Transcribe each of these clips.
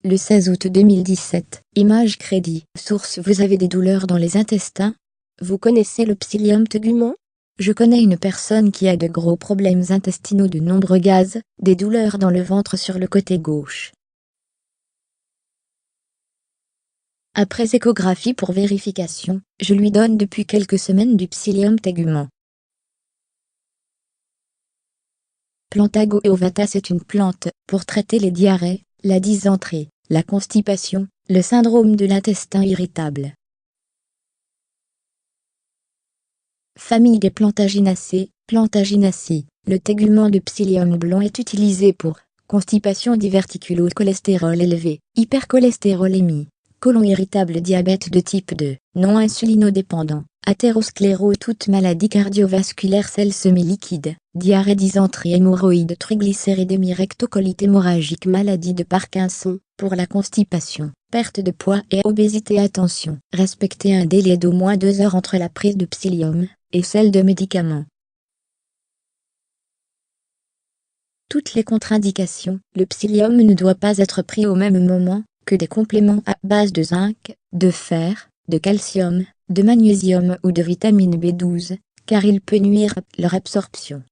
le 16 août 2017. Image crédit. Source: vous avez des douleurs dans les intestins? Vous connaissez le psyllium tégument? Je connais une personne qui a de gros problèmes intestinaux, de nombreux gaz, des douleurs dans le ventre sur le côté gauche. Après échographie pour vérification, je lui donne depuis quelques semaines du psyllium tégument. Plantago ovata, c'est une plante pour traiter les diarrhées, la dysenterie, la constipation, le syndrome de l'intestin irritable. Famille des Plantaginaceae, Plantaginaceae. Le tégument de psyllium blanc est utilisé pour constipation, diverticulose, cholestérol élevé, hypercholestérolémie, côlon irritable, diabète de type 2, non insulinodépendant, athérosclérose, toute maladie cardiovasculaire, sel semi-liquide, diarrhée, dysenterie, hémorroïdes, triglycéridémie, rectocolite hémorragique, maladie de Parkinson, pour la constipation, perte de poids et obésité. Attention, respectez un délai d'au moins 2 heures entre la prise de psyllium et celle de médicaments. Toutes les contre-indications. Le psyllium ne doit pas être pris au même moment que des compléments à base de zinc, de fer, de calcium, de magnésium ou de vitamine B12, car il peut nuire à leur absorption.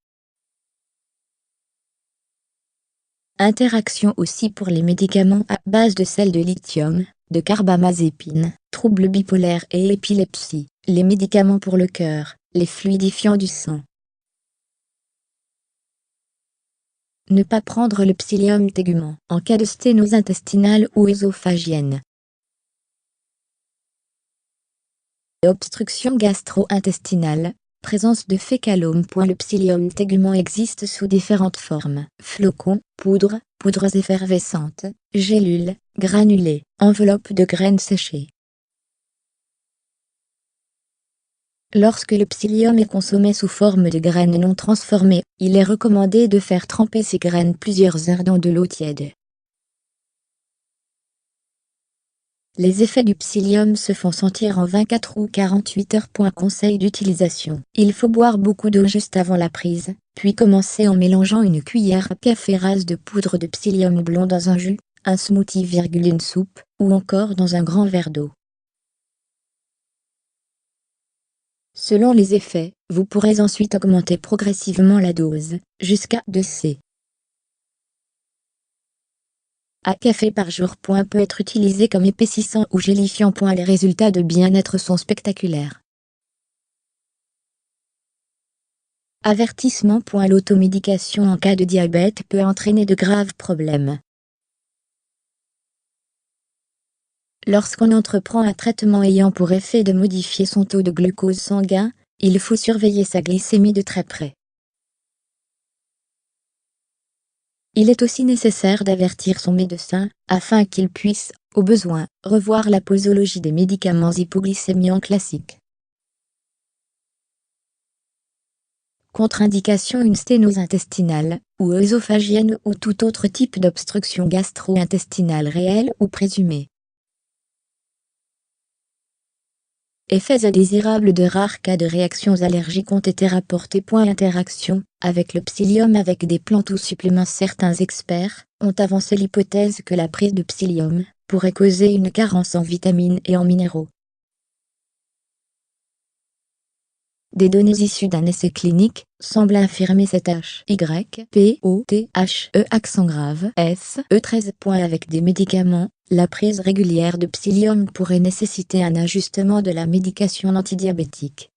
Interaction aussi pour les médicaments à base de sel de lithium, de carbamazépine, troubles bipolaires et épilepsie, les médicaments pour le cœur, les fluidifiants du sang. Ne pas prendre le psyllium tégument en cas de sténose intestinale ou œsophagienne. Obstruction gastro-intestinale, présence de fécalome. Le psyllium tégument existe sous différentes formes: flocons, poudres, poudres effervescentes, gélules, granulés, enveloppes de graines séchées. Lorsque le psyllium est consommé sous forme de graines non transformées, il est recommandé de faire tremper ces graines plusieurs heures dans de l'eau tiède. Les effets du psyllium se font sentir en 24 ou 48 heures. Conseil d'utilisation: il faut boire beaucoup d'eau juste avant la prise, puis commencer en mélangeant une cuillère à café rase de poudre de psyllium blanc dans un jus, un smoothie, une soupe, ou encore dans un grand verre d'eau. Selon les effets, vous pourrez ensuite augmenter progressivement la dose, jusqu'à 2 c. À café par jour. Peut être utilisé comme épaississant ou gélifiant. Les résultats de bien-être sont spectaculaires. Avertissement. L'automédication en cas de diabète peut entraîner de graves problèmes. Lorsqu'on entreprend un traitement ayant pour effet de modifier son taux de glucose sanguin, il faut surveiller sa glycémie de très près. Il est aussi nécessaire d'avertir son médecin, afin qu'il puisse, au besoin, revoir la posologie des médicaments hypoglycémiants classiques. Contre-indication: une sténose intestinale, ou œsophagienne ou tout autre type d'obstruction gastro-intestinale réelle ou présumée. Effets indésirables: de rares cas de réactions allergiques ont été rapportés. Interaction avec le psyllium avec des plantes ou suppléments. Certains experts ont avancé l'hypothèse que la prise de psyllium pourrait causer une carence en vitamines et en minéraux. Des données issues d'un essai clinique semblent infirmer cet HYPOTHE accent grave SE13. Avec des médicaments, la prise régulière de psyllium pourrait nécessiter un ajustement de la médication antidiabétique.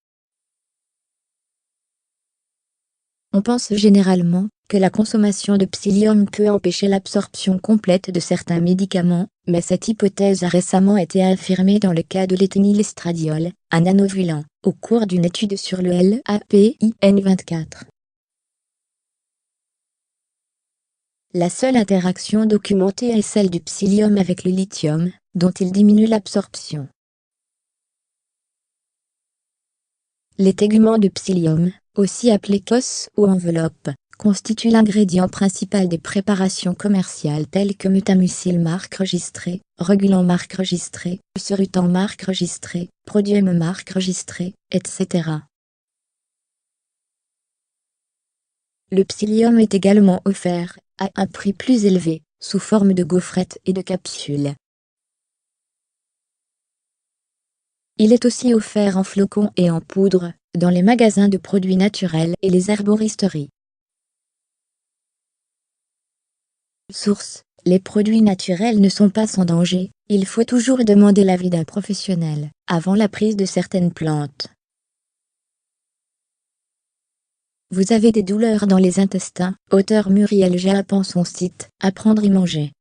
On pense généralement que la consommation de psyllium peut empêcher l'absorption complète de certains médicaments, mais cette hypothèse a récemment été infirmée dans le cas de l'éthénylestradiol, un nanovulant, au cours d'une étude sur le LAPIN24. La seule interaction documentée est celle du psyllium avec le lithium, dont il diminue l'absorption. Les téguments de psyllium, aussi appelés cosses ou enveloppes, constituent l'ingrédient principal des préparations commerciales telles que Metamucil marque registrée, Regulant marque registrée, Serutan marque registrée, Produem marque registrée, etc. Le psyllium est également offert, à un prix plus élevé, sous forme de gaufrettes et de capsules. Il est aussi offert en flocons et en poudre, dans les magasins de produits naturels et les herboristeries. Source: les produits naturels ne sont pas sans danger, il faut toujours demander l'avis d'un professionnel, avant la prise de certaines plantes. Vous avez des douleurs dans les intestins? Auteur Muriel Japan. Son site, Apprendre y manger.